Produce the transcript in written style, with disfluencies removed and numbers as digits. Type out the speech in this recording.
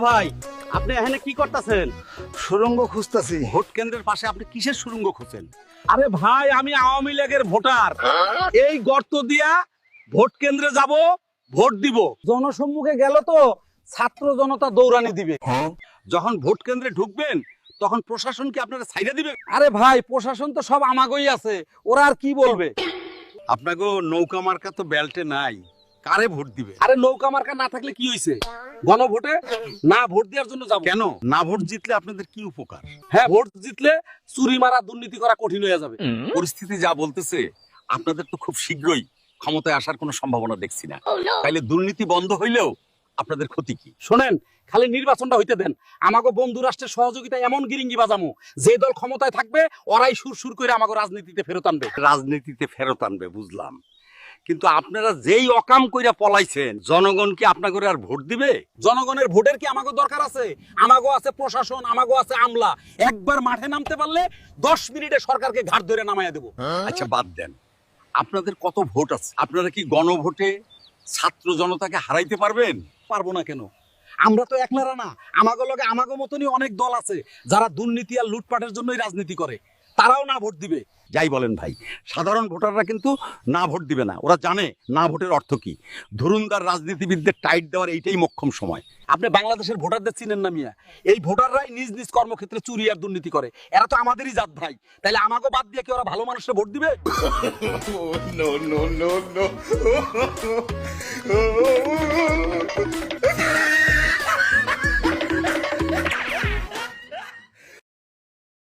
ভাই, আপনি এখানে কি করতেছেন? সুরঙ্গ খুঁজতাছি। ভোট কেন্দ্রের পাশে আপনি কিসের সুড়ঙ্গ খুঁজছেন? আরে ভাই, আমি আওয়ামী লীগের ভোটার। এই গর্ত দিয়া ভোট কেন্দ্রে যাব, ভোট দিব। জনসম্মুখে গেল তো ছাত্র জনতা দৌড়ানি দিবে। যখন ভোট কেন্দ্রে ঢুকবেন তখন প্রশাসন কি আপনারা ছাইড়া দিবে? আরে ভাই, প্রশাসন তো সব আমাগোই আছে, ওরা আর কি বলবে? আপনাকে নৌকা মার্কা তো বেল্টে নাই, কারে ভোট দিবে? আরে নৌকা মার্কা না থাকলে কি হইছে? গণভোটে না ভোট দেওয়ার জন্য যাব। কেন? না ভোট জিতলে আপনাদের কি উপকার? হ্যাঁ, ভোট জিতলে চুরি মারা দুর্নীতি করা কঠিন হয়ে যাবে। পরিস্থিতি যা বলতেছে আপনাদের তো খুব শীঘ্রই ক্ষমতায় আসার কোনো সম্ভাবনা দেখছি না। তাইলে দুর্নীতি বন্ধ হইলেও আপনাদের ক্ষতি কি? শোনেন, খালি নির্বাচনটা হইতে দেন। আমাগো বন্ধু রাষ্ট্রের সহযোগিতা এমন গিরিঙ্গি বাজামু, যে দল ক্ষমতায় থাকবে ওরাই সুর করে আমাগো রাজনীতিতে ফেরত আনবে। রাজনীতিতে ফেরত আনবে বুঝলাম, কিন্তু আপনারা যেই অকাম কইরা পলাইছেন, জনগণ কি আপনাকে আর ভোট দিবে? জনগণের ভোটের কি আমাগো দরকার আছে? আমাগো আছে প্রশাসন, আমাগো আছে আমলা। একবার মাঠে নামতে পারলে 10 মিনিটে সরকারকে ঘাট ধরে নামাইয়া দেব। আচ্ছা বাদ দেন, আপনাদের কত ভোট আছে? আপনারা কি গণভোটে ছাত্র জনতাকে হারাইতে পারবেন? পারবো না কেন? আমরা তো একলারা না, আমাগো লগে আমাগো মতনই অনেক দল আছে যারা দুর্নীতি আর লুটপাটের জন্যই রাজনীতি করে। তারাও না ভোট দিবে। যাই বলেন ভাই, সাধারণ ভোটাররা কিন্তু না ভোট দিবে না। ওরা জানে না ভোটের অর্থ কি। ধুরুন্দার রাজনীতিবিদদের টাইট দেওয়ার এইটাই মোক্ষম সময়। আপনি বাংলাদেশের ভোটারদের চিনেন না মিয়া? এই ভোটাররাই নিজ নিজ কর্মক্ষেত্রে চুরি আর দুর্নীতি করে। এরা তো আমাদেরই জাত ভাই। তাইলে আমাকে বাদ দিয়ে কি ওরা ভালো মানুষের ভোট দিবে? No, no, no, no.